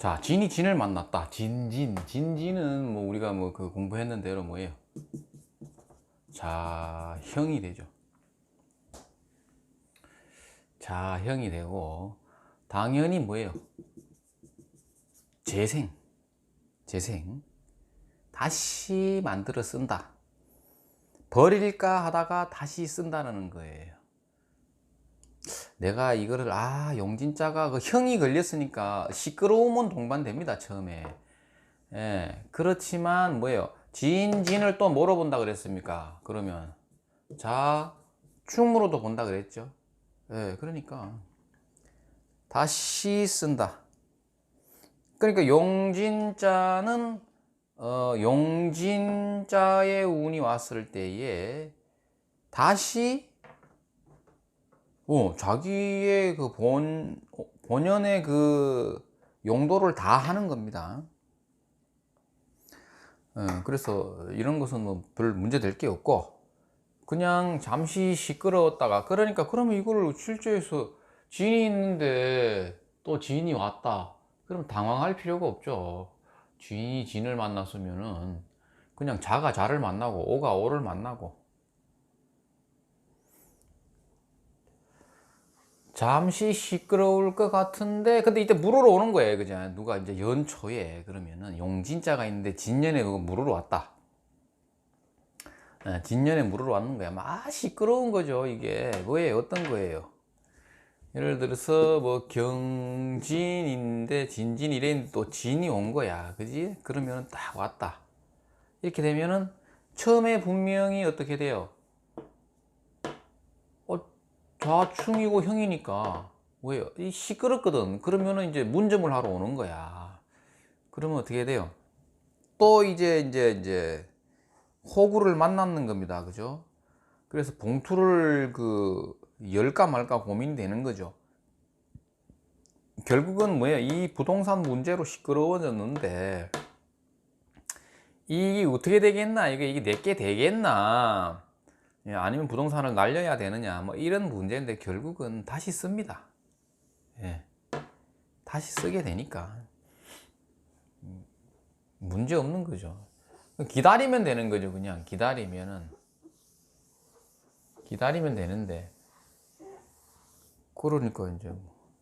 자, 진이 진을 만났다. 진은 뭐 우리가 뭐 그 공부했는 대로 뭐예요? 자형이 되죠. 자형이 되고, 당연히 뭐예요? 재생. 다시 만들어 쓴다. 버릴까 하다가 다시 쓴다는 거예요. 내가 이거를 용진자가 그 형이 걸렸으니까 시끄러움은 동반됩니다, 처음에. 예, 그렇지만 뭐예요? 진을 또 뭐로 본다 그랬습니까? 그러면 자충으로도 본다 그랬죠. 예, 그러니까 다시 쓴다. 그러니까 용진자는 용진자의 운이 왔을 때에 다시 자기의 그 본연의 그 용도를 다 하는 겁니다. 그래서 이런 것은 뭐 별 문제 될 게 없고, 그냥 잠시 시끄러웠다가, 그러니까 그러면 이거를 실제에서 지인이 있는데 또 지인이 왔다. 그럼 당황할 필요가 없죠. 지인이 진을 만났으면은 그냥 자가 자를 만나고 오가 오를 만나고, 잠시 시끄러울 것 같은데 근데 이때 물으러 오는 거예요. 그죠? 누가 이제 연초에 그러면은 용진자가 있는데 진년에 물으러 왔다. 진년에 물으러 왔는 거야. 막 시끄러운 거죠. 이게 뭐예요? 어떤 거예요? 예를 들어서 뭐 경진인데 진진 이랬는데 또 진이 온 거야. 그지? 그러면 딱 왔다. 이렇게 되면은 처음에 분명히 어떻게 돼요? 좌충이고 형이니까 뭐예요? 이 시끄럽거든. 그러면은 이제 문점을 하러 오는 거야. 그러면 어떻게 돼요? 또 이제 호구를 만났는 겁니다. 그죠? 그래서 봉투를 열까 말까 고민되는 거죠. 결국은 뭐예요? 이 부동산 문제로 시끄러워졌는데 이게 어떻게 되겠나? 이게 내게 되겠나? 아니면 부동산을 날려야 되느냐? 뭐 이런 문제인데 결국은 다시 씁니다. 예. 다시 쓰게 되니까 문제 없는 거죠. 기다리면 되는 거죠. 그냥 기다리면 되는데, 그러니까 이제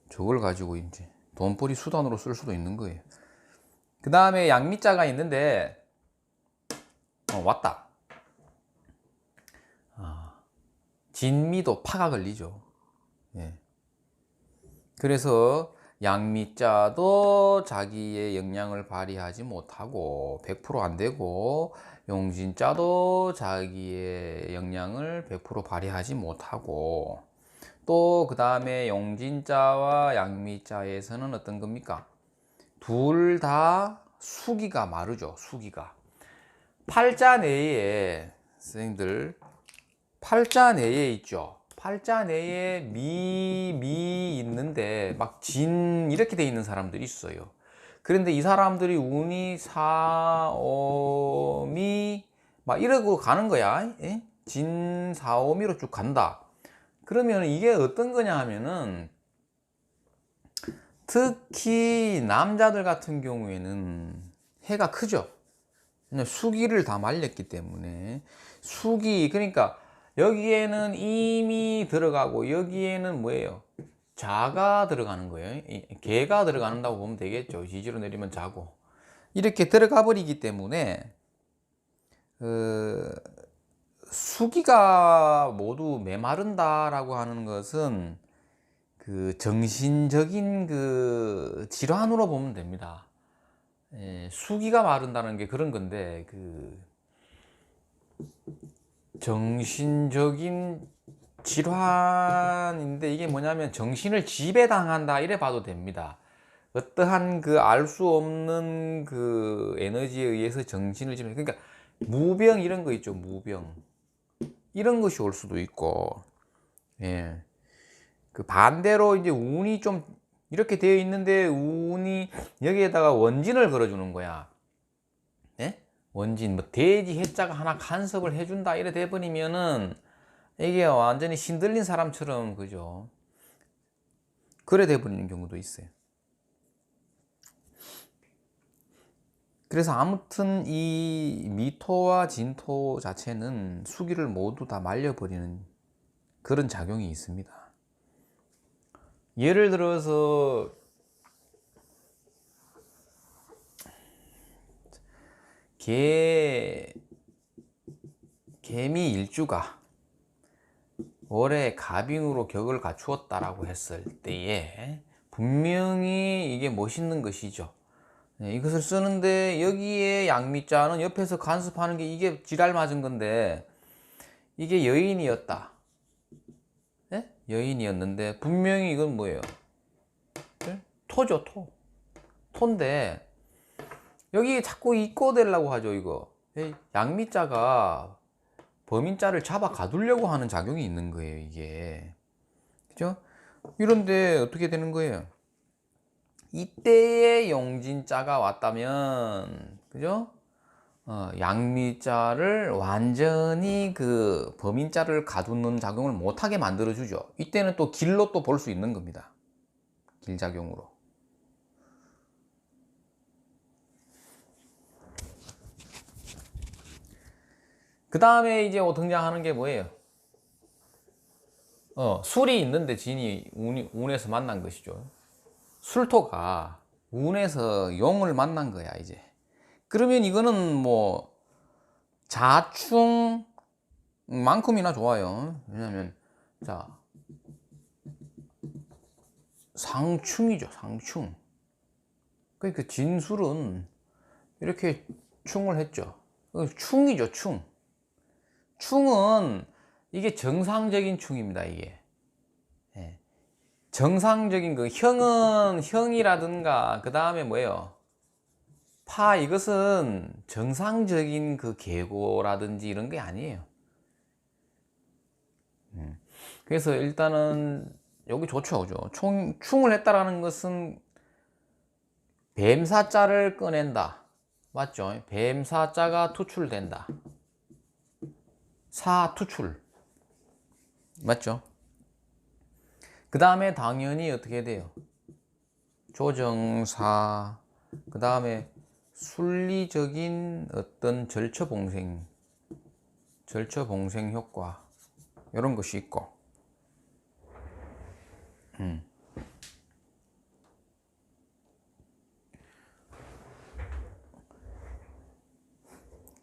저걸 가지고 이제 돈벌이 수단으로 쓸 수도 있는 거예요. 그 다음에 양미자가 있는데 왔다. 진미도 파가 걸리죠. 예. 그래서 양미자도 자기의 역량을 발휘하지 못하고 100%안 되고, 용진자도 자기의 역량을 100% 발휘하지 못하고, 또 그 다음에 용진자와 양미자에서는 어떤 겁니까? 둘 다 수기가 마르죠. 수기가 팔자 내에, 선생님들 팔자 내에 있죠. 팔자 내에 미 있는데 막 진 이렇게 돼 있는 사람들이 있어요. 그런데 이 사람들이 운이 사오미 막 이러고 가는 거야. 예? 진 사오미로 쭉 간다. 그러면 이게 어떤 거냐 하면은, 특히 남자들 같은 경우에는 해가 크죠. 수기를 다 말렸기 때문에. 수기, 그러니까 여기에는 임이 들어가고 여기에는 뭐예요? 자가 들어가는 거예요. 개가 들어간다고 보면 되겠죠. 지지로 내리면 자고 이렇게 들어가 버리기 때문에 수기가 모두 메마른다라고 하는 것은 정신적인 질환으로 보면 됩니다. 수기가 마른다는 게 그런 건데, 정신적인 질환인데, 이게 뭐냐면 정신을 지배당한다 이래 봐도 됩니다. 어떠한 알 수 없는 에너지에 의해서 정신을 지배, 그러니까 무병 이런 거 있죠. 무병 이런 것이 올 수도 있고, 예. 반대로 이제 운이 좀 이렇게 되어 있는데 운이 여기에다가 원진을 걸어주는 거야. 예? 원진, 뭐 돼지 해자가 하나 간섭을 해준다 이래 돼버리면은 이게 완전히 신들린 사람처럼, 그죠? 그래 돼버리는 경우도 있어요. 그래서 아무튼 이 미토와 진토 자체는 수기를 모두 다 말려버리는 그런 작용이 있습니다. 예를 들어서 개미 일주가 월에 갑인으로 격을 갖추었다라고 했을 때에 분명히 이게 멋있는 것이죠. 이것을 쓰는데 여기에 양미자는 옆에서 간섭하는 게 이게 지랄 맞은 건데 이게 여인이었다. 네? 여인이었는데 분명히 이건 뭐예요? 토죠, 토. 토인데 여기 자꾸 입고되려고 하죠, 이거. 양미자가 범인자를 잡아 가두려고 하는 작용이 있는 거예요, 이게. 그죠? 이런데 어떻게 되는 거예요? 이때에 용진자가 왔다면, 그죠? 양미자를 완전히 그 범인자를 가두는 작용을 못하게 만들어주죠. 이때는 또 길로 또 볼 수 있는 겁니다. 길작용으로. 그 다음에 이제 등장하는 게 뭐예요? 술이 있는데 진이 운에서 만난 것이죠. 술토가 운에서 용을 만난 거야, 이제. 그러면 이거는 뭐 자충만큼이나 좋아요. 왜냐면 자 상충이죠, 상충. 그러니까 진술은 이렇게 충을 했죠. 충이죠, 충. 충은 이게 정상적인 충입니다, 이게. 예. 정상적인 그 형은 형이라든가 그 다음에 뭐예요? 파, 이것은 정상적인 그 계고라든지 이런 게 아니에요. 그래서 일단은 여기 좋죠, 그죠? 충을 했다라는 것은 뱀사자를 꺼낸다, 맞죠? 뱀사자가 투출된다, 사투출, 맞죠? 그 다음에 당연히 어떻게 돼요? 조정사, 그 다음에 순리적인 어떤 절처봉생 효과, 이런 것이 있고,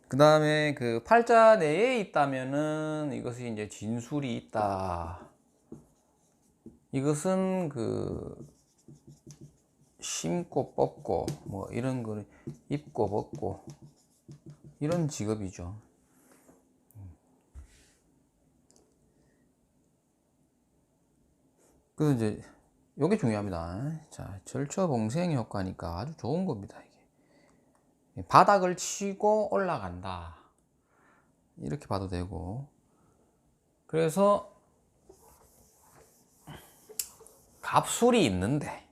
그 다음에 그 팔자 내에 있다면은 이것이 이제 진술이 있다. 이것은 그 심고 뽑고 뭐 이런 거 입고 벗고 이런 직업이죠. 그래서 이제 요게 중요합니다. 자, 절처봉생 효과니까 아주 좋은 겁니다, 이게. 바닥을 치고 올라간다, 이렇게 봐도 되고. 그래서 갑술이 있는데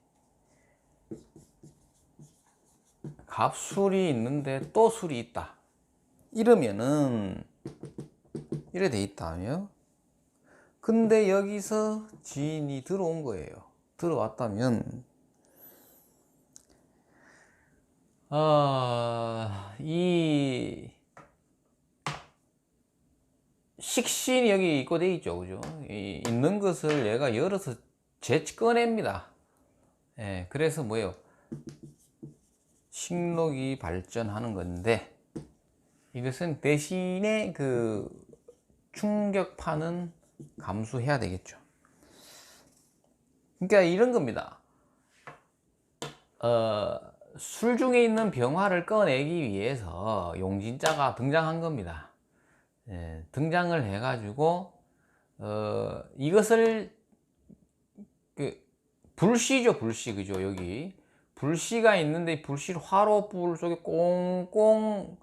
또 술이 있다, 이러면은 이래 돼 있다며. 근데 여기서 지인이 들어온 거예요. 들어왔다면 이 식신이 여기 있고 돼 있죠, 그죠? 있는 것을 얘가 열어서 꺼냅니다. 예, 그래서 뭐예요? 식록이 발전하는 건데, 이것은 대신에 그 충격파는 감수해야 되겠죠. 그러니까 이런 겁니다. 술 중에 있는 병화를 꺼내기 위해서 용진자가 등장한 겁니다. 예, 등장을 해가지고 이것을 그 불씨죠, 불씨, 그죠? 여기 불씨가 있는데 불씨를 화로불 속에 꽁꽁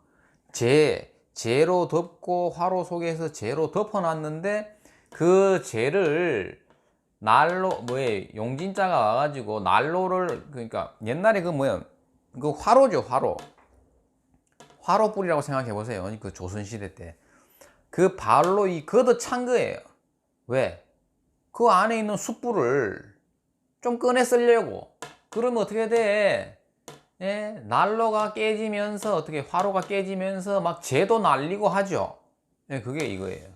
재로 덮고 화로 속에서 재로 덮어놨는데 그 재를 난로 뭐에 용진자가 와가지고 난로를, 그러니까 옛날에 그 뭐야, 그 화로죠, 화로불이라고 생각해 보세요. 그 조선시대 때 그 발로 이 걷어찬 거예요. 왜? 그 안에 있는 숯불을 좀 꺼내 쓰려고. 그러면 어떻게 돼? 예, 난로가 깨지면서 어떻게 화로가 깨지면서 막 재도 날리고 하죠. 예, 그게 이거예요.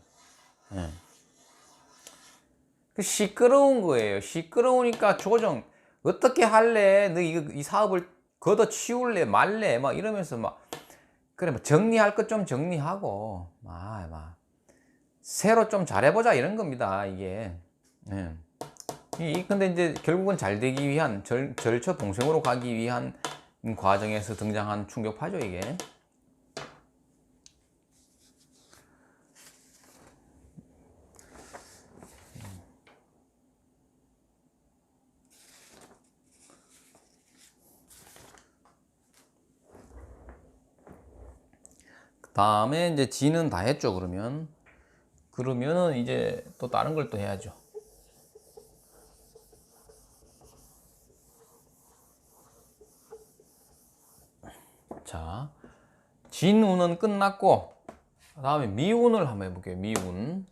예. 그 시끄러운 거예요. 시끄러우니까 조정 어떻게 할래? 너 이거 이 사업을 걷어치울래 말래? 막 이러면서 막 그래 뭐 정리할 것 좀 정리하고 막 새로 좀 잘해보자 이런 겁니다. 이게. 예. 근데 이제 결국은 잘 되기 위한 절처 동생으로 가기 위한 과정에서 등장한 충격파죠 이게. 그 다음에 이제 지는 다 했죠. 그러면은 이제 또 다른 걸 또 해야죠. 자, 진운은 끝났고 그 다음에 미운을 한번 해볼게요. 미운.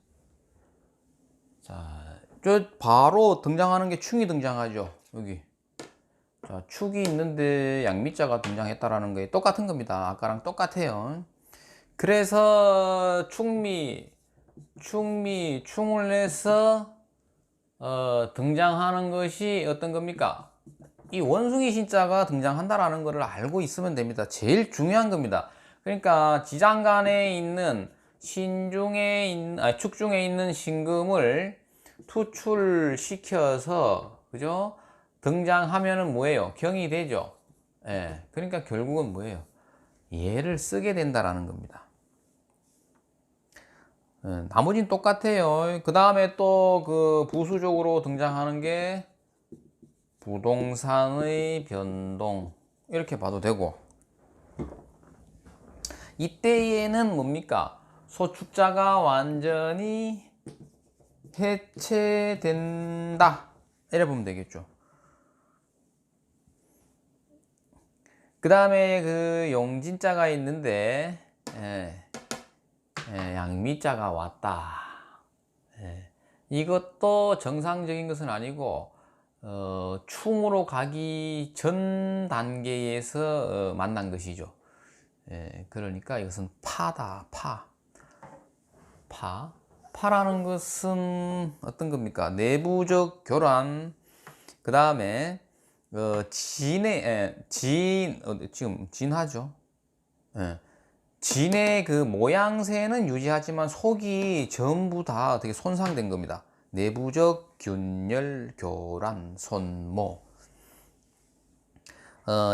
자, 저 바로 등장하는 게 충이 등장하죠. 여기. 자, 축이 있는데 양미자가 등장했다라는 게 똑같은 겁니다. 아까랑 똑같아요. 그래서 충을 내서 등장하는 것이 어떤 겁니까? 이 원숭이 신자가 등장한다라는 것을 알고 있으면 됩니다. 제일 중요한 겁니다. 그러니까 지장간에 있는 축 중에 있는 신금을 투출시켜서 그죠? 등장하면은 뭐예요? 경이 되죠. 예. 그러니까 결국은 뭐예요? 얘를 쓰게 된다라는 겁니다. 나머지는 똑같아요. 그 다음에 또 그 부수적으로 등장하는 게 부동산의 변동 이렇게 봐도 되고, 이때에는 뭡니까? 소축자가 완전히 해체된다 이래 보면 되겠죠. 그 다음에 그 용진자가 있는데 양미자가 왔다. 이것도 정상적인 것은 아니고 충으로 가기 전 단계에서 만난 것이죠. 그러니까 이것은 파다. 파라는 것은 어떤 겁니까? 내부적 교란. 그 다음에 지금 진하죠. 진의 그 모양새는 유지하지만 속이 전부 다 어떻게 손상된 겁니다. 내부적 균열, 교란, 손모.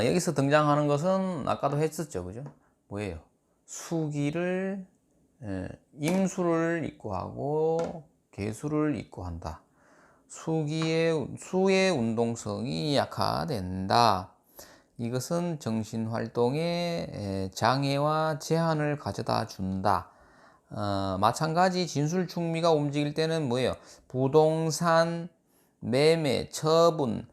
여기서 등장하는 것은 아까도 했었죠, 그죠? 뭐예요? 수기를 임수를 입고 하고 개수를 입고 한다. 수의 운동성이 약화된다. 이것은 정신활동에 장애와 제한을 가져다 준다. 마찬가지 진술충미가 움직일 때는 뭐예요? 부동산, 매매, 처분,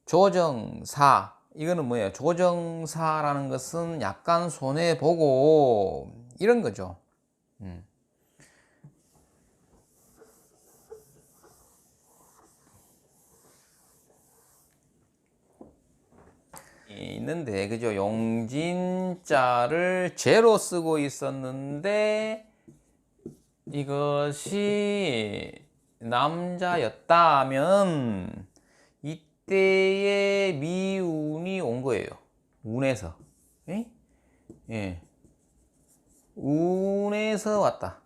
조정사. 이거는 뭐예요? 조정사라는 것은 약간 손해보고 이런 거죠. 있는데 그죠? 용진자를 제로 쓰고 있었는데 이것이 남자였다면 이때의 미운이 온 거예요. 운에서. 예? 예. 운에서 왔다.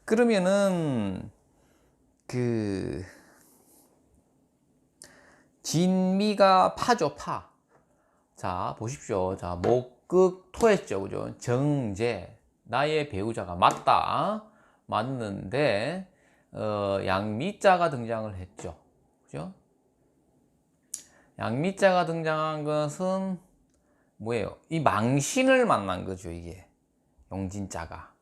그러면은 그 진미가 파죠, 파. 자, 보십시오. 자, 목극토했죠, 그죠? 정제. 나의 배우자가 맞다. 맞는데, 양미자가 등장을 했죠. 그죠? 양미자가 등장한 것은 뭐예요? 이 망신을 만난 거죠, 이게. 용진자가.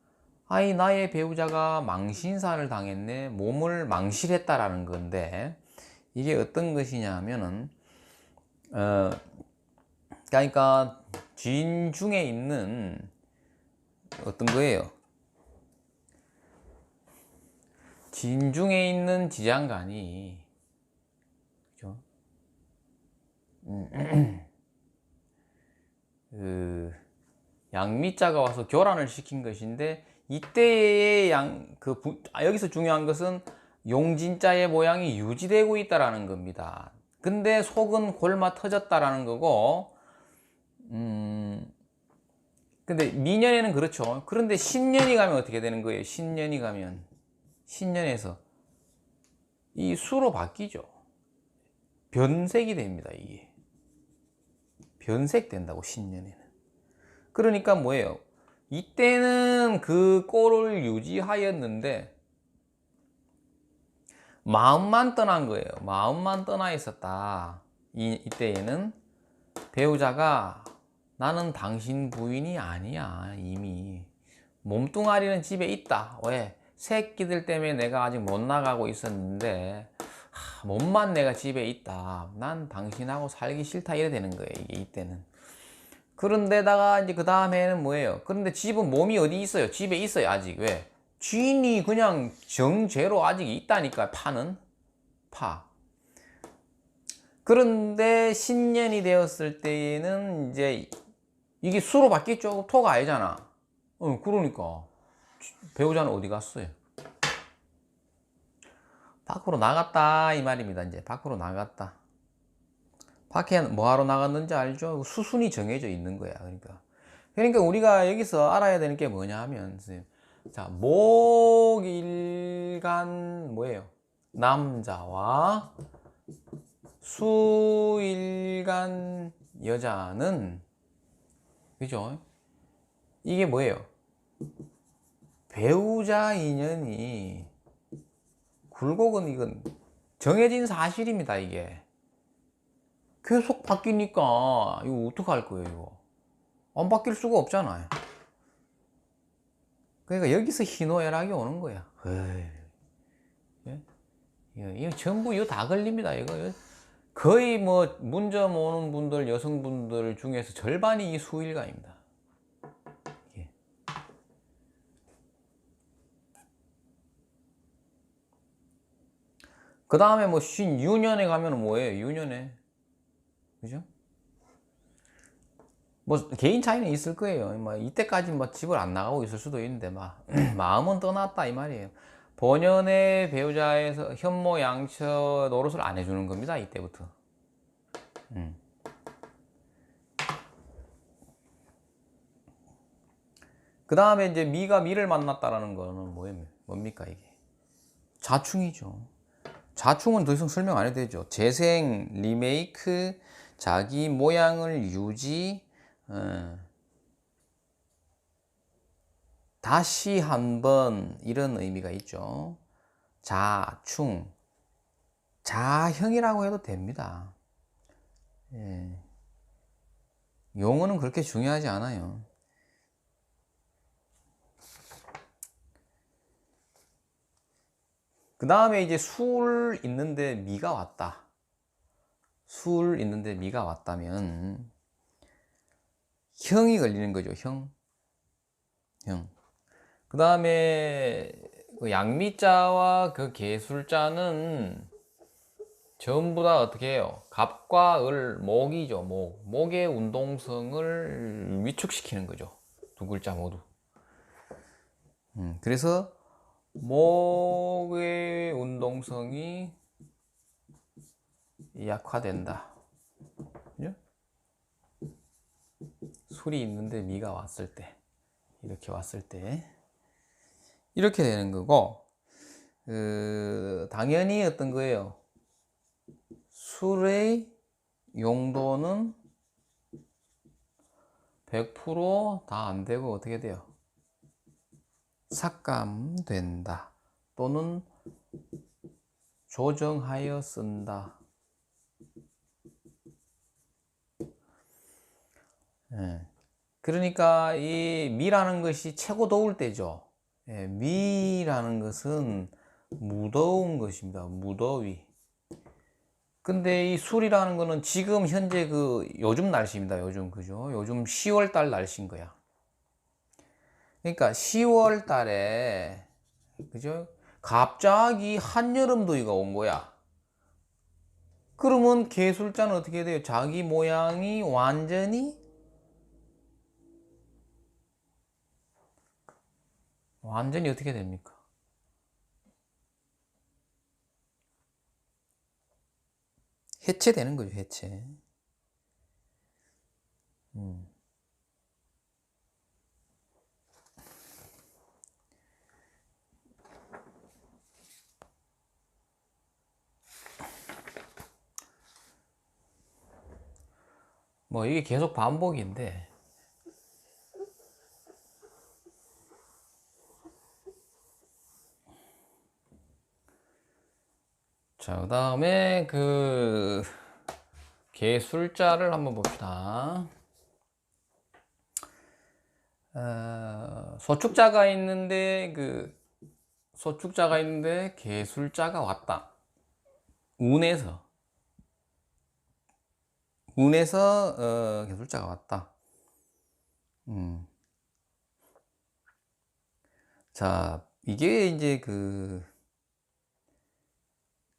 아이, 나의 배우자가 망신사를 당했네. 몸을 망실했다라는 건데, 이게 어떤 것이냐 하면은, 그러니까 진 중에 있는 어떤 거예요? 진 중에 있는 지장간이, 그죠? 그 양미자가 와서 교란을 시킨 것인데 이때의 여기서 중요한 것은 용진자의 모양이 유지되고 있다라는 겁니다. 근데 속은 골마 터졌다라는 거고, 근데 미년에는 그렇죠. 그런데 신년이 가면 어떻게 되는 거예요? 신년이 가면 신년에서 이 수로 바뀌죠. 변색이 됩니다. 이게 변색된다고, 신년에는. 그러니까 뭐예요? 이때는 그 꼴을 유지하였는데 마음만 떠난 거예요. 마음만 떠나 있었다. 이때에는 배우자가 나는 당신 부인이 아니야. 이미 몸뚱아리는 집에 있다. 왜? 새끼들 때문에 내가 아직 못 나가고 있었는데 몸만 내가 집에 있다. 난 당신하고 살기 싫다. 이래 되는 거예요. 이게 이때는. 그런데다가 이제 그 다음에는 뭐예요? 그런데 집은 몸이 어디 있어요? 집에 있어요. 아직. 왜? 주인이 그냥 정죄로 아직 있다니까. 파는 파. 그런데 신년이 되었을 때에는 이제 이게 수로 바뀌었죠. 토가 아니잖아. 그러니까 배우자는 어디 갔어요? 밖으로 나갔다 이 말입니다. 이제 밖으로 나갔다. 밖에 뭐 하러 나갔는지 알죠? 수순이 정해져 있는 거야. 그러니까 우리가 여기서 알아야 되는 게 뭐냐 하면, 자, 목일간 뭐예요? 남자와 수일간 여자는, 그죠? 이게 뭐예요? 배우자 인연이 굴곡은 이건 정해진 사실입니다. 이게 계속 바뀌니까 이거 어떡할 거예요? 이거 안 바뀔 수가 없잖아요. 그러니까 여기서 희노애락이 오는 거야. 이거 전부 이거 다 걸립니다. 이거 거의 뭐 문점 오는 분들, 여성분들 중에서 절반이 이 수일간입니다. 그 다음에 뭐 56년에 가면 뭐예요? 6년에. 그죠? 뭐 개인 차이는 있을 거예요. 뭐 이때까지 뭐 집을 안 나가고 있을 수도 있는데 막 마음은 떠났다 이 말이에요. 본연의 배우자에서 현모 양처 노릇을 안 해주는 겁니다. 이때부터. 그 다음에 이제 미가 미를 만났다라는 거는 뭡니까 이게? 자충이죠. 자충은 더 이상 설명 안 해도 되죠. 재생, 리메이크, 자기 모양을 유지, 다시 한번 이런 의미가 있죠. 자충, 자형이라고 해도 됩니다. 예. 용어는 그렇게 중요하지 않아요. 그 다음에 이제 술 있는데 미가 왔다. 술 있는데 미가 왔다면 형이 걸리는 거죠. 형. 그 다음에 양미자와 그 개술자는 전부 다 어떻게 해요? 갑과 을, 목이죠. 목의 운동성을 위축시키는 거죠. 두 글자 모두. 그래서 목의 운동성이 약화된다. 그죠? 술이 있는데 미가 왔을 때, 이렇게 왔을 때 이렇게 되는 거고, 당연히 어떤 거예요? 술의 용도는 100% 다 안 되고 어떻게 돼요? 삭감된다 또는 조정하여 쓴다. 그러니까 이 미라는 것이 최고 더울 때죠. 미라는 것은 무더운 것입니다. 무더위. 근데 이 술이라는 거는 지금 현재 요즘 날씨입니다. 요즘, 그죠? 요즘 10월 달 날씨인 거야. 그러니까 10월 달에, 그죠? 갑자기 한여름 더위가 온 거야. 그러면 개술자는 어떻게 돼요? 자기 모양이 완전히 어떻게 됩니까? 해체되는 거죠, 해체. 뭐 이게 계속 반복인데, 자, 그 다음에 그 개술자를 한번 봅시다. 소축자가 있는데 개술자가 왔다. 운에서 개술자가 왔다. 자, 이게 이제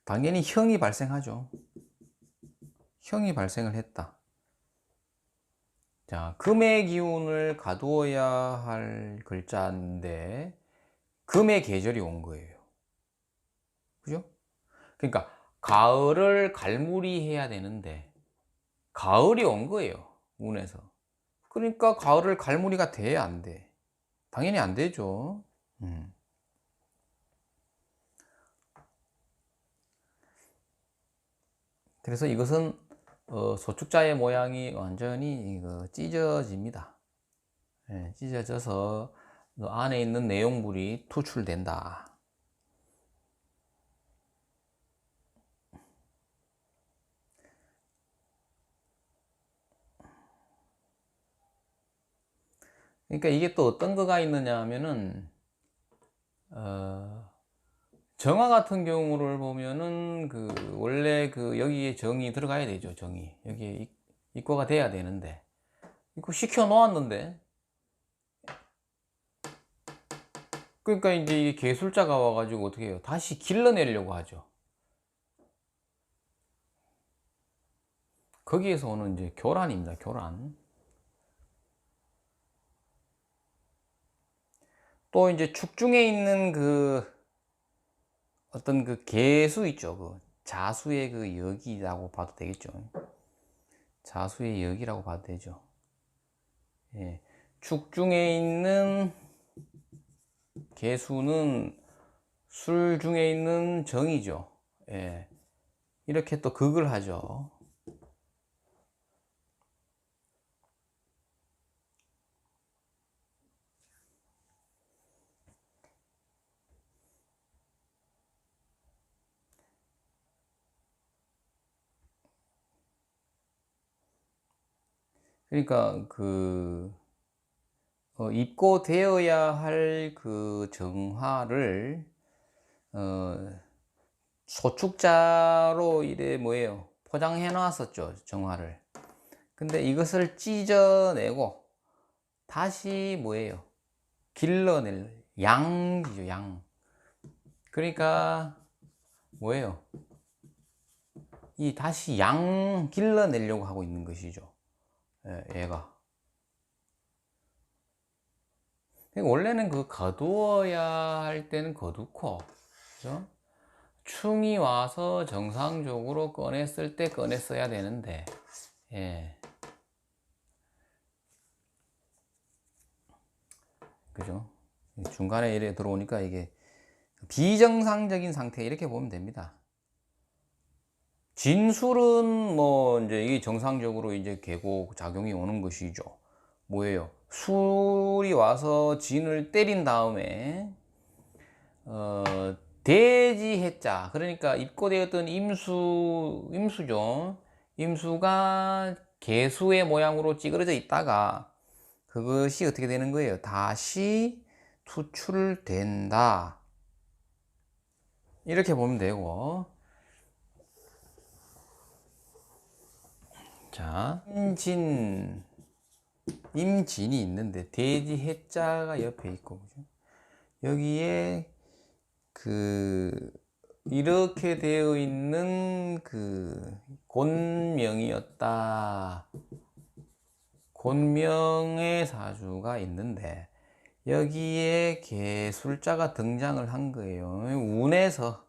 당연히 형이 발생하죠. 형이 발생을 했다. 자, 금의 기운을 가두어야 할 글자인데 금의 계절이 온 거예요. 그죠? 그러니까 가을을 갈무리 해야 되는데 가을이 온 거예요. 운에서. 그러니까 가을을 갈무리가 돼, 안 돼? 당연히 안 되죠. 그래서 이것은 소축자의 모양이 완전히 찢어집니다. 예, 찢어져서 안에 있는 내용물이 투출된다. 그러니까 이게 또 어떤 거가 있느냐 하면은 정화 같은 경우를 보면은 원래 여기에 정이 들어가야 되죠. 정이 여기에 입고가 돼야 되는데 이거 시켜 놓았는데, 그러니까 이제 이 개술자가 와가지고 어떻게 해요? 다시 길러내려고 하죠. 거기에서 오는 이제 교란입니다. 교란. 또 이제 축중에 있는 어떤 개수 있죠. 자수의 역이라고 봐도 되겠죠. 자수의 역이라고 봐도 되죠. 예. 축중에 있는 개수는 술 중에 있는 정이죠. 예. 이렇게 또 극을 하죠. 그러니까 입고되어야 할 정화를 소축자로 이래 뭐예요? 포장해 놨었죠, 정화를. 근데 이것을 찢어내고 다시 뭐예요? 길러낼 양이죠, 양. 그러니까 뭐예요? 이 다시 양 길러내려고 하고 있는 것이죠. 얘가. 그러니까 원래는 거두어야 할 때는 거두고, 그죠? 충이 와서 정상적으로 꺼냈을 때 꺼냈어야 되는데, 예. 그죠? 중간에 이래 들어오니까 이게 비정상적인 상태, 이렇게 보면 됩니다. 진술은 뭐 이제 이게 정상적으로 이제 계고 작용이 오는 것이죠. 뭐예요? 술이 와서 진을 때린 다음에 대지 해자, 그러니까 입고되었던 임수죠. 임수가 개수의 모양으로 찌그러져 있다가 그것이 어떻게 되는 거예요? 다시 투출된다. 이렇게 보면 되고, 자, 임진이 있는데 대지 해자가 옆에 있고, 그죠? 여기에 이렇게 되어 있는 그 곤명이었다. 곤명의 사주가 있는데 여기에 개술자가 등장을 한 거예요. 운에서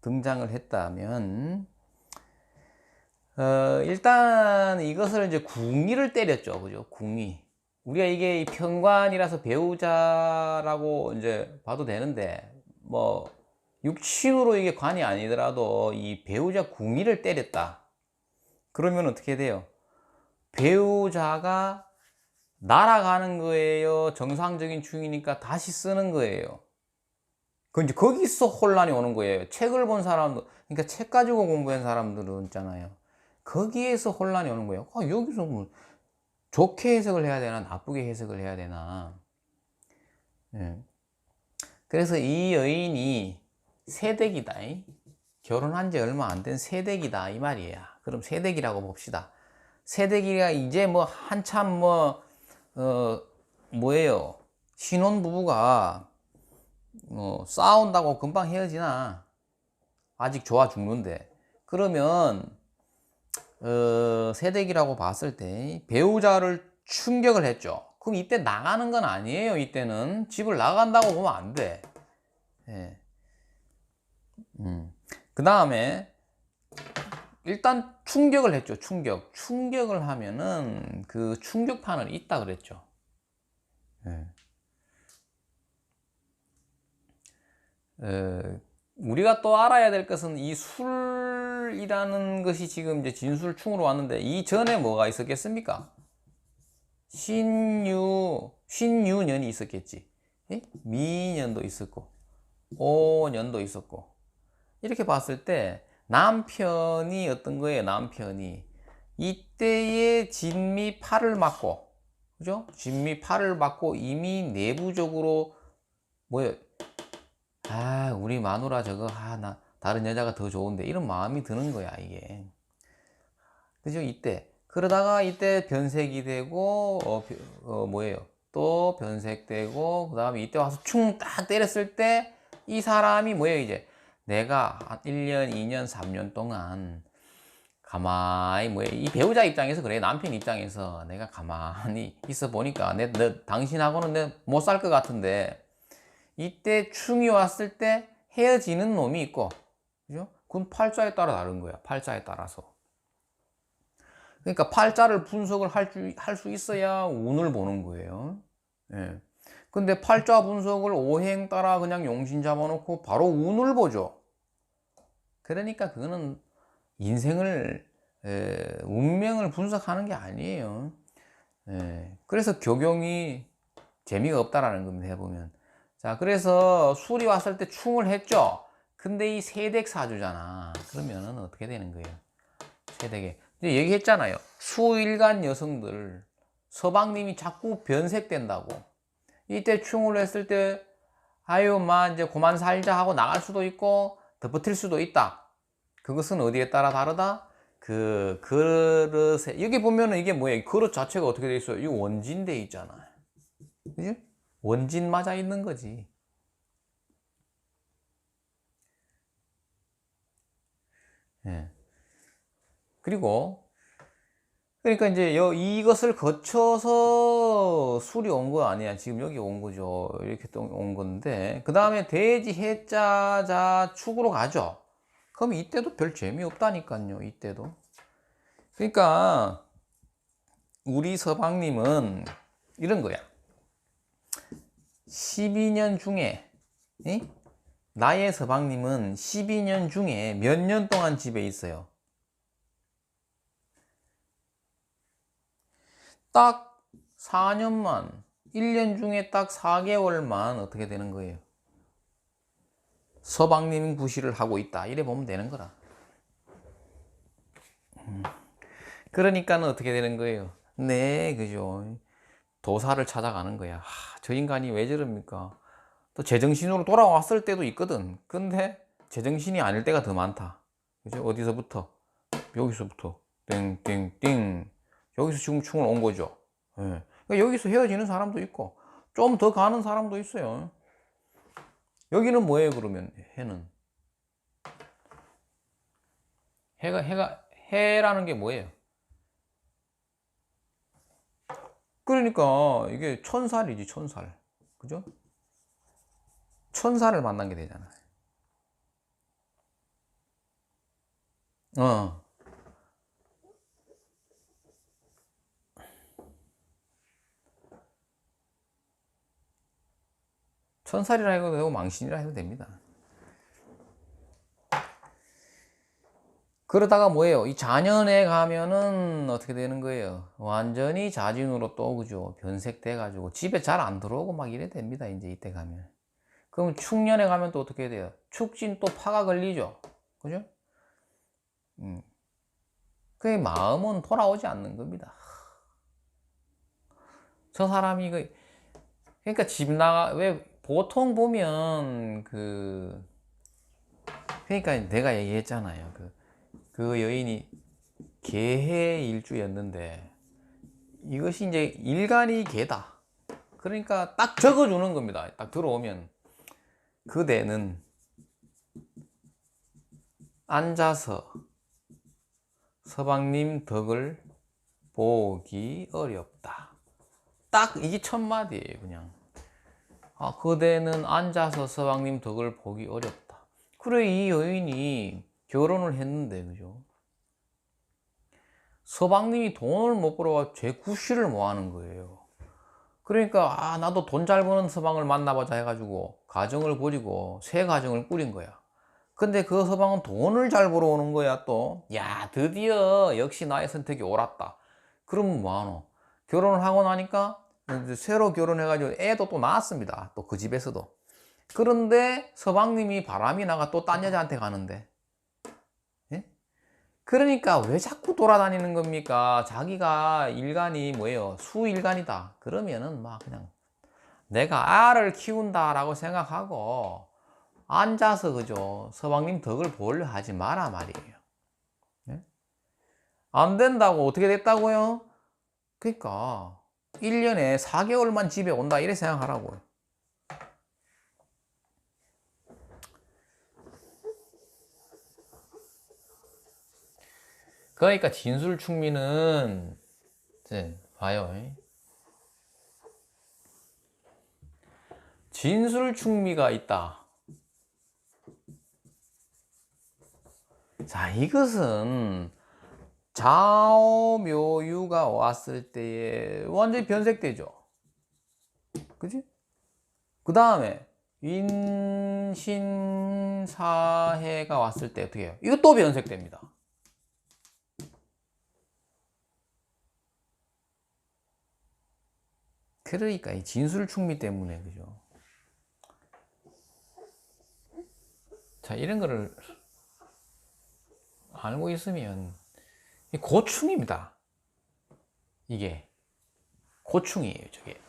등장을 했다면 일단 이것을 이제 궁의를 때렸죠. 그죠? 궁의. 우리가 이게 편관이라서 배우자라고 이제 봐도 되는데 뭐 육신으로 이게 관이 아니더라도 이 배우자 궁의를 때렸다. 그러면 어떻게 돼요? 배우자가 날아가는 거예요. 정상적인 중이니까 다시 쓰는 거예요. 그 이제 거기서 혼란이 오는 거예요. 책을 본 사람도, 그러니까 책 가지고 공부한 사람들은 있잖아요. 거기에서 혼란이 오는 거예요. 여기서 뭐 좋게 해석을 해야 되나, 나쁘게 해석을 해야 되나. 예. 그래서 이 여인이 새댁이다. 결혼한 지 얼마 안 된 새댁이다. 이 말이에요. 그럼 새댁이라고 봅시다. 새댁이가 이제 뭐 한참 뭐예요. 신혼부부가 싸운다고 금방 헤어지나? 아직 좋아 죽는데. 그러면 새댁이라고 봤을 때 배우자를 충격을 했죠. 그럼 이때 나가는 건 아니에요. 이때는 집을 나간다고 보면 안 돼. 예. 그 다음에 일단 충격을 했죠. 충격을 하면은 그 충격판을 있다 그랬죠. 예. 우리가 또 알아야 될 것은 이 술이라는 것이 지금 이제 진술충으로 왔는데 이 전에 뭐가 있었겠습니까? 신유년이 있었겠지. 예? 미년도 있었고, 오년도 있었고. 이렇게 봤을 때 남편이 어떤 거예요? 남편이 이때에 진미 팔을 맞고, 그죠? 진미 팔을 맞고 이미 내부적으로 뭐예요? 우리 마누라 저거, 나 다른 여자가 더 좋은데 이런 마음이 드는 거야 이게. 그죠? 이때 그러다가 이때 변색이 되고 뭐예요? 또 변색되고 그 다음에 이때 와서 충 딱 때렸을 때 이 사람이 뭐예요? 이제 내가 한 1년, 2년, 3년 동안 가만히 뭐예요? 이 배우자 입장에서 그래. 남편 입장에서 내가 가만히 있어 보니까 당신하고는 내 못 살 것 같은데 이때 충이 왔을 때 헤어지는 놈이 있고, 그죠? 그건 팔자에 따라 다른 거야. 팔자에 따라서. 그러니까 팔자를 분석을 할 수 있어야 운을 보는 거예요. 예. 근데 팔자 분석을 오행 따라 그냥 용신 잡아놓고 바로 운을 보죠. 그러니까 그거는 인생을, 운명을 분석하는 게 아니에요. 그래서 교경이 재미가 없다라는 겁니다. 해보면. 자, 그래서 술이 왔을 때 충을 했죠. 근데 이 세댁 사주잖아. 그러면은 어떻게 되는 거예요? 세댁에. 이제 얘기했잖아요. 수일간 여성들, 서방님이 자꾸 변색된다고. 이때 충을 했을 때, 이제 그만 살자 하고 나갈 수도 있고, 더 버틸 수도 있다. 그것은 어디에 따라 다르다? 그 그릇에, 여기 보면은 이게 뭐예요? 그릇 자체가 어떻게 돼 있어요? 이 원진돼 있잖아요. 그지? 원진 맞아 있는 거지. 예. 그리고 그러니까 이제 이것을 거쳐서 술이 온 거 아니야. 지금 여기 온 거죠. 이렇게 또 온 건데 그 다음에 돼지 해자자 축으로 가죠. 그럼 이때도 별 재미없다니까요. 이때도. 그러니까 우리 서방님은 이런 거야. 12년 중에 나의 서방님은 12년 중에 몇 년 동안 집에 있어요? 딱 4년만, 1년 중에 딱 4개월만 어떻게 되는 거예요? 서방님 구실을 하고 있다. 이래 보면 되는 거라. 그러니까는 어떻게 되는 거예요? 네, 그죠. 도사를 찾아가는 거야. 저 인간이 왜 저럽니까? 또 제정신으로 돌아왔을 때도 있거든. 근데 제정신이 아닐 때가 더 많다. 그죠? 어디서부터? 여기서부터. 땡땡땡. 여기서 지금 충을 온 거죠. 예. 그러니까 여기서 헤어지는 사람도 있고, 좀 더 가는 사람도 있어요. 여기는 뭐예요, 그러면? 해는. 해라는 게 뭐예요? 그러니까 이게 천살이지, 천살. 그죠? 천살을 만난 게 되잖아. 어. 천살이라 해도 되고 망신이라 해도 됩니다. 그러다가 뭐예요? 이 자년에 가면은 어떻게 되는 거예요? 완전히 자진으로 또, 그죠? 변색돼 가지고 집에 잘 안 들어오고 막 이래 됩니다. 이제 이때 가면. 그럼 축년에 가면 또 어떻게 돼요? 축진 또 파가 걸리죠. 그죠? 그 마음은 돌아오지 않는 겁니다. 저 사람이 그러니까 집 나가, 왜 보통 보면 그러니까 내가 얘기했잖아요. 그 여인이 개해 일주였는데 이것이 이제 일간이 개다. 그러니까 딱 적어주는 겁니다. 딱 들어오면 그대는 앉아서 서방님 덕을 보기 어렵다. 딱 이게 첫 마디예요. 그냥 그대는 앉아서 서방님 덕을 보기 어렵다. 그래, 이 여인이 결혼을 했는데, 그죠? 서방님이 돈을 못 벌어와 제 구실을 뭐 하는 거예요. 그러니까 나도 돈 잘 버는 서방을 만나보자 해가지고 가정을 버리고 새 가정을 꾸린 거야. 근데 그 서방은 돈을 잘 벌어오는 거야. 또 야, 드디어 역시 나의 선택이 옳았다. 그러면 뭐하노? 결혼을 하고 나니까 이제 새로 결혼해가지고 애도 또 낳았습니다. 또 그 집에서도. 그런데 서방님이 바람이 나가 또 딴 여자한테 가는데, 예? 그러니까 왜 자꾸 돌아다니는 겁니까? 자기가 일간이 뭐예요? 수일간이다. 그러면은 막 그냥 내가 알을 키운다라고 생각하고 앉아서, 그죠? 서방님 덕을 보려 하지 마라 말이에요. 예? 안 된다고. 어떻게 됐다고요? 그러니까 1년에 4개월만 집에 온다 이래 생각하라고요. 그러니까 진술충미는 봐요. 진술충미가 있다. 자, 이것은 자오묘유가 왔을 때에 완전히 변색되죠. 그지? 그 다음에 인신사해가 왔을 때 어떻게 해요? 이것도 변색됩니다. 그러니까 이 진술충미 때문에, 그죠? 자, 이런 거를 알고 있으면 고충입니다. 이게 고충이에요, 저게.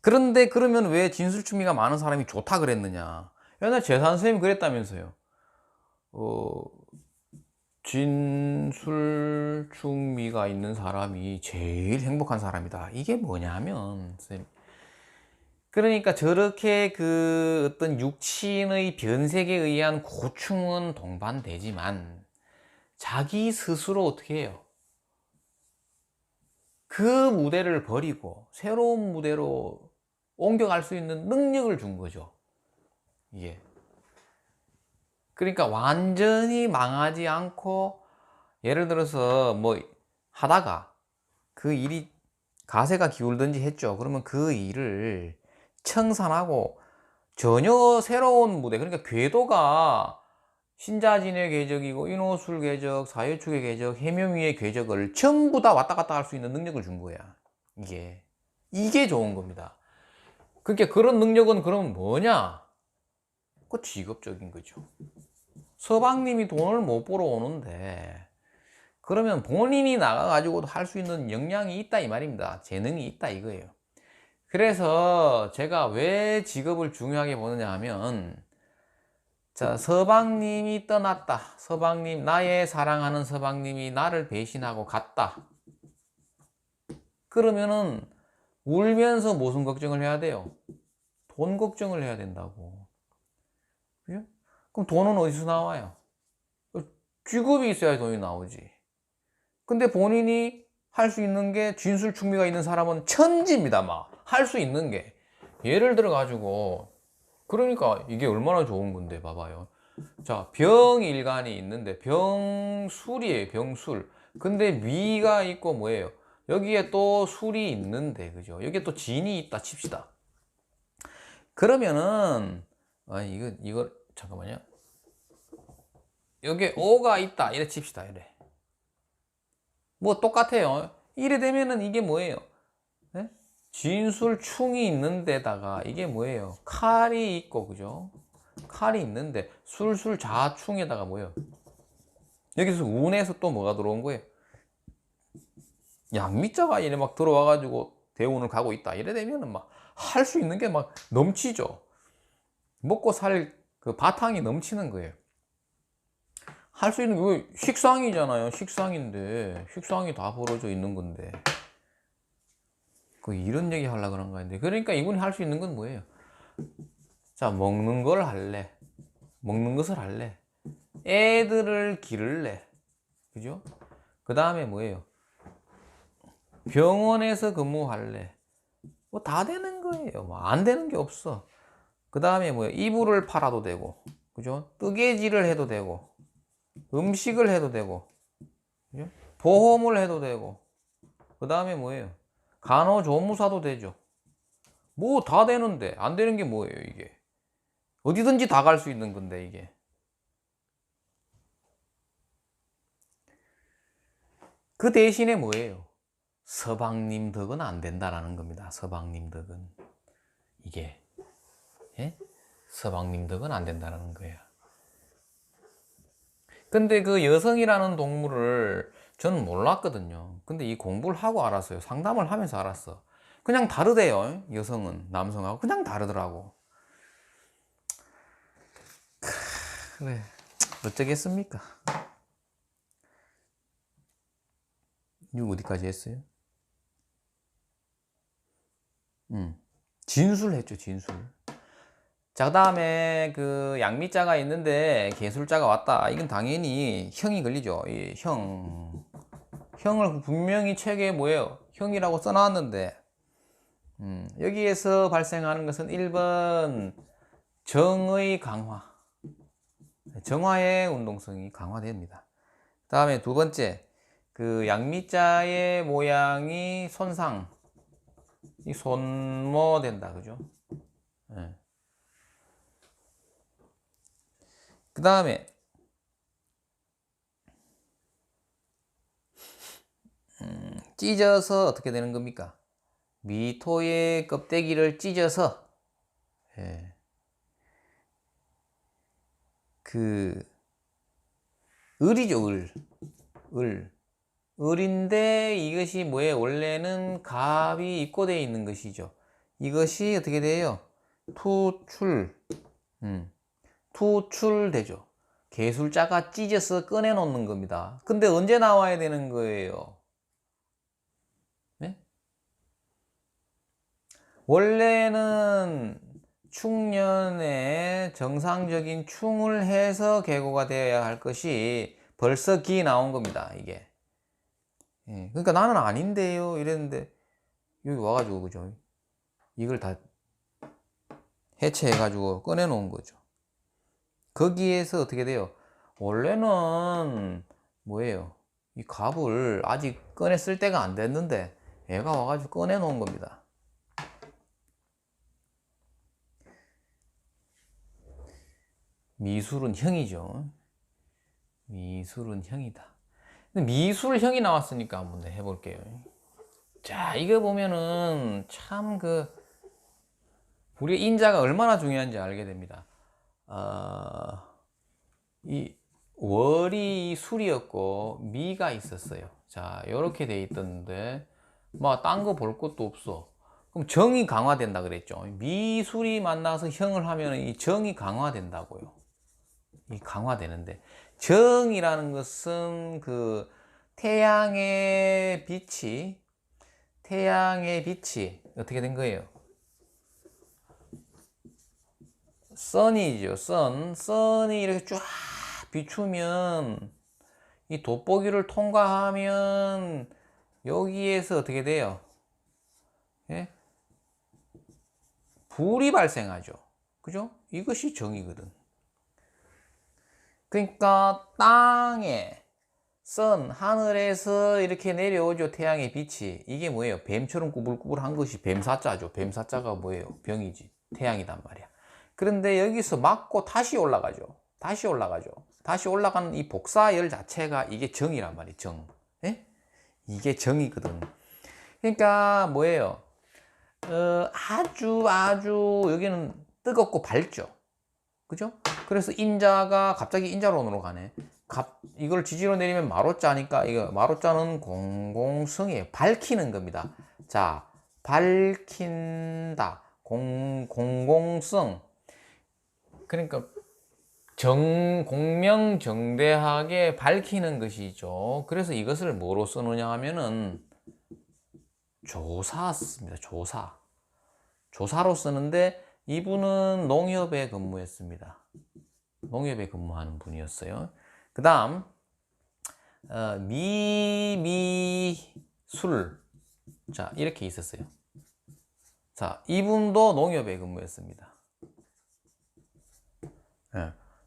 그런데 그러면 왜 진술충미가 많은 사람이 좋다 그랬느냐? 옛날 재산 선생님이 그랬다면서요. 진술충미가 있는 사람이 제일 행복한 사람이다. 이게 뭐냐면, 선생님, 그러니까 저렇게 어떤 육신의 변색에 의한 고충은 동반되지만 자기 스스로 어떻게 해요? 그 무대를 버리고 새로운 무대로 옮겨갈 수 있는 능력을 준 거죠. 이게. 그러니까 완전히 망하지 않고, 예를 들어서 뭐 하다가 그 일이 가세가 기울든지 했죠. 그러면 그 일을 청산하고 전혀 새로운 무대, 그러니까 궤도가 신자진의 궤적이고 인호술 궤적, 사유축의 궤적, 해묘미의 궤적을 전부 다 왔다 갔다 할 수 있는 능력을 준 거야. 이게 좋은 겁니다. 그러니까 그런 능력은 그럼 뭐냐? 그 직업적인 거죠. 서방님이 돈을 못 벌어 오는데 그러면 본인이 나가가지고도 할 수 있는 역량이 있다 이 말입니다. 재능이 있다 이거예요. 그래서 제가 왜 직업을 중요하게 보느냐 하면, 자, 서방님이 떠났다. 서방님, 나의 사랑하는 서방님이 나를 배신하고 갔다. 그러면은 울면서 무슨 걱정을 해야 돼요? 돈 걱정을 해야 된다고. 그죠? 그럼 돈은 어디서 나와요? 직업이 있어야 돈이 나오지. 근데 본인이 할 수 있는 게 진술충미가 있는 사람은 천지입니다. 막 할 수 있는 게 예를 들어 가지고 그러니까 이게 얼마나 좋은 건데 봐봐요. 자, 병일간이 있는데 병술이에요. 병술. 근데 미가 있고 뭐예요? 여기에 또 술이 있는데 그죠? 여기에 또 진이 있다 칩시다. 그러면은 이거 잠깐만요. 여기에 오가 있다 이래 칩시다. 이래. 뭐 똑같아요. 이래 되면은 이게 뭐예요? 네? 진술충이 있는 데다가 이게 뭐예요? 칼이 있고 그죠? 칼이 있는데 술술 자충에다가 뭐예요? 여기서 운에서 또 뭐가 들어온 거예요? 양미자가 이래 막 들어와가지고 대운을 가고 있다. 이래 되면은 막 할 수 있는 게 막 넘치죠. 먹고 살 그 바탕이 넘치는 거예요. 할 수 있는 게 식상이잖아요. 식상인데 식상이 다 벌어져 있는 건데 그 이런 얘기 하려고 그런 거인데 그러니까 이분이 할 수 있는 건 뭐예요? 자, 먹는 걸 할래. 먹는 것을 할래. 애들을 기를래. 그죠? 그 다음에 뭐예요? 병원에서 근무할래. 뭐 다 되는 거예요. 뭐 안 되는 게 없어. 그 다음에 뭐예요? 이불을 팔아도 되고, 그죠? 뜨개질을 해도 되고, 음식을 해도 되고, 그죠? 보험을 해도 되고, 그 다음에 뭐예요? 간호조무사도 되죠. 뭐 다 되는데 안 되는 게 뭐예요, 이게? 어디든지 다 갈 수 있는 건데 이게. 그 대신에 뭐예요? 서방님 덕은 안 된다라는 겁니다. 서방님 덕은 이게 예? 서방님 덕은 안 된다는 거예요. 근데 그 여성이라는 동물을 저는 몰랐거든요. 근데 이 공부를 하고 알았어요. 상담을 하면서 알았어. 그냥 다르대요. 여성은 남성하고 그냥 다르더라고. 그래 어쩌겠습니까? 이거 어디까지 했어요? 진술했죠, 진술. 자, 그 다음에 그 양미자가 있는데 개술자가 왔다. 이건 당연히 형이 걸리죠. 이 형. 형을 분명히 책에 뭐예요? 형이라고 써놨는데, 여기에서 발생하는 것은 1번 정의 강화. 정화의 운동성이 강화됩니다. 다음에 두 번째, 그 양미자의 모양이 손상, 이 손모된다. 그죠? 네. 그 다음에 찢어서 어떻게 되는 겁니까? 미토의 껍데기를 찢어서 예, 그 을이죠. 을 을인데 이것이 뭐예요? 원래는 갑이 입고되어 있는 것이죠. 이것이 어떻게 돼요? 투출 투출되죠. 개술자가 찢어서 꺼내 놓는 겁니다. 근데 언제 나와야 되는 거예요? 네? 원래는 충년에 정상적인 충을 해서 계고가 되어야 할 것이 벌써 기 나온 겁니다. 이게. 예, 그러니까 나는 아닌데요 이랬는데 여기 와가지고 그죠? 이걸 다 해체해가지고 꺼내 놓은 거죠. 거기에서 어떻게 돼요? 원래는 뭐예요? 이 갑을 아직 꺼내 쓸 때가 안 됐는데 얘가 와가지고 꺼내 놓은 겁니다. 미술은 형이죠. 미술은 형이다. 근데 미술형이 나왔으니까 한번 해볼게요. 자, 이거 보면은 참 우리 인자가 얼마나 중요한지 알게 됩니다. 이 월이 술이었고 미가 있었어요. 자, 이렇게 돼 있던데 뭐 딴 거 볼 것도 없어. 그럼 정이 강화된다 그랬죠. 미술이 만나서 형을 하면 이 정이 강화된다고요. 이 강화되는데 정이라는 것은 그 태양의 빛이 어떻게 된 거예요? 선이죠. 선이 이렇게 쫙 비추면 이 돋보기를 통과하면 여기에서 어떻게 돼요? 예? 불이 발생하죠. 그죠? 이것이 정이거든. 그러니까 땅에 하늘에서 이렇게 내려오죠. 태양의 빛이. 이게 뭐예요? 뱀처럼 꾸불꾸불한 것이 뱀사자죠. 뱀사자가 뭐예요? 병이지. 태양이단 말이야. 그런데 여기서 맞고 다시 올라가죠. 다시 올라가죠. 다시 올라가는 이 복사열 자체가 이게 정이란 말이에요. 정. 예? 이게 정이거든. 그러니까 뭐예요? 아주 여기는 뜨겁고 밝죠. 그죠? 그래서 인자가 갑자기 인자론으로 가네. 이걸 지지로 내리면 마로자니까 이거 마로자는 공공성이에요. 밝히는 겁니다. 자, 밝힌다. 공공성. 그러니까 공명정대하게 밝히는 것이죠. 그래서 이것을 뭐로 쓰느냐 하면은 조사 씁니다. 조사로 쓰는데 이분은 농협에 근무했습니다. 농협에 근무하는 분이었어요. 그 다음 미술. 자, 이렇게 있었어요. 자, 이분도 농협에 근무했습니다.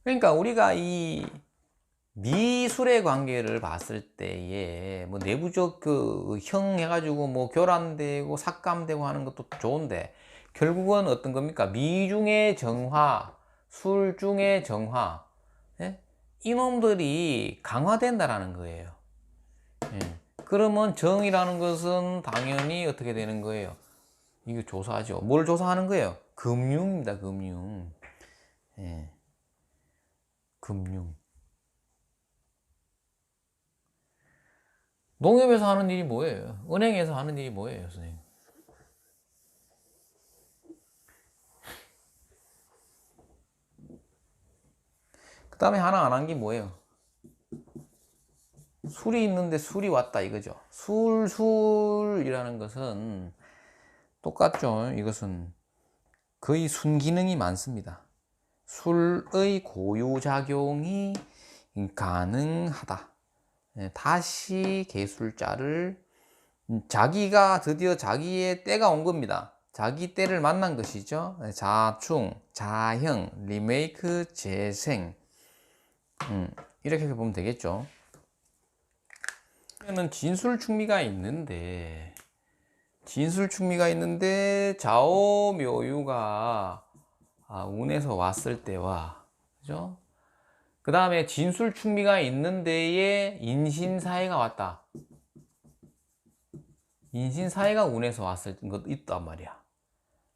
그러니까 우리가 이 미술의 관계를 봤을 때에 뭐 내부적 그 형 해가지고 뭐 교란되고 삭감되고 하는 것도 좋은데 결국은 어떤 겁니까? 미 중의 정화, 술 중의 정화. 예? 이놈들이 강화된다라는 거예요. 예. 그러면 정이라는 것은 당연히 어떻게 되는 거예요? 이거 조사하죠. 뭘 조사하는 거예요? 금융입니다. 금융. 예. 금융. 농협에서 하는 일이 뭐예요? 은행에서 하는 일이 뭐예요, 선생님? 그 다음에 하나 안 한 게 뭐예요? 술이 있는데 술이 왔다 이거죠. 술이라는 것은 똑같죠. 이것은 거의 순기능이 많습니다. 술의 고유작용이 가능하다. 다시 개술자를 자기가 드디어 자기의 때가 온 겁니다. 자기 때를 만난 것이죠. 자충, 자형, 리메이크, 재생. 이렇게 보면 되겠죠. 그러면 진술충미가 있는데 좌오묘유가 운에서 왔을 때와 그죠? 그 다음에 진술충미가 있는 데에 인신사해가 왔다. 인신사해가 운에서 왔을 것 있단 말이야.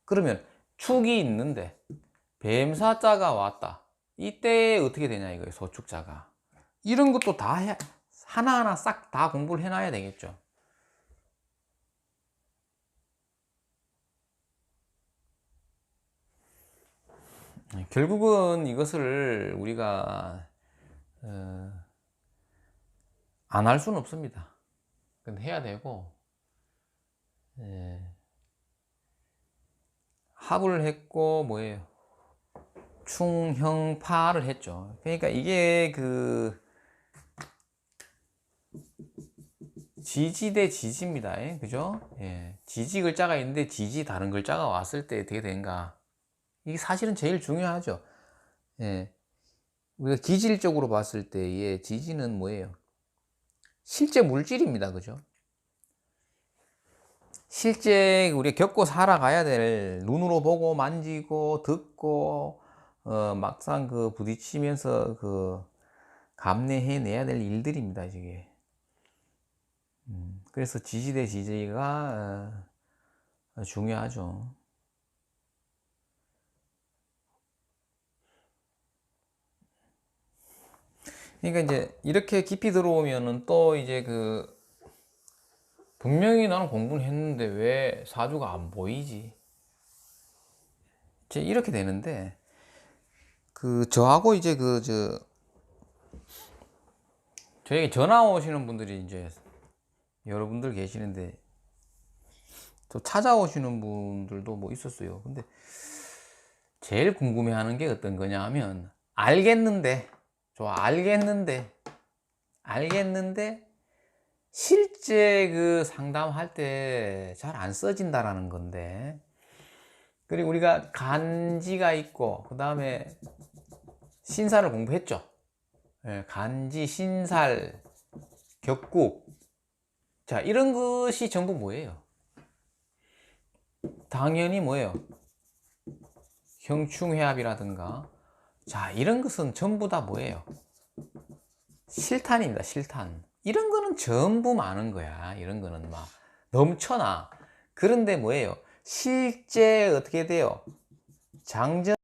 그러면 축이 있는데 뱀사자가 왔다. 이때 어떻게 되냐 이거예요. 소축자가. 이런 것도 다 하나하나 싹 다 공부를 해놔야 되겠죠. 결국은 이것을 우리가 안 할 수는 없습니다. 근데 해야 되고 합을 했고 뭐예요? 충형파를 했죠. 그러니까 이게 그 지지 대 지지입니다. 그죠? 예. 지지 글자가 있는데 지지 다른 글자가 왔을 때 어떻게 되는가? 이게 사실은 제일 중요하죠. 예. 우리가 기질적으로 봤을 때의 지지는 뭐예요? 실제 물질입니다. 그죠? 실제 우리가 겪고 살아가야 될 눈으로 보고 만지고 듣고 막상 그 부딪히면서 그 감내해내야 될 일들입니다. 이게. 그래서 지지 대 지지가 중요하죠. 그러니까 이제 이렇게 깊이 들어오면은 또 이제 그 분명히 나는 공부는 했는데 왜 사주가 안 보이지? 이제 이렇게 되는데 그 저하고 이제 저에게 전화 오시는 분들이 이제 여러분들 계시는데 또 찾아오시는 분들도 뭐 있었어요. 근데 제일 궁금해하는 게 어떤 거냐 하면 알겠는데 좋아 알겠는데 실제 그 상담할 때 잘 안 써진다라는 건데, 그리고 우리가 간지가 있고 그 다음에 신살을 공부했죠. 예, 간지, 신살, 격국. 자, 이런 것이 전부 뭐예요? 당연히 뭐예요? 형충회합이라든가. 자, 이런 것은 전부 다 뭐예요? 실탄입니다. 실탄. 이런 거는 전부 많은 거야. 이런 거는 막 넘쳐나. 그런데 뭐예요? 실제 어떻게 돼요? 장전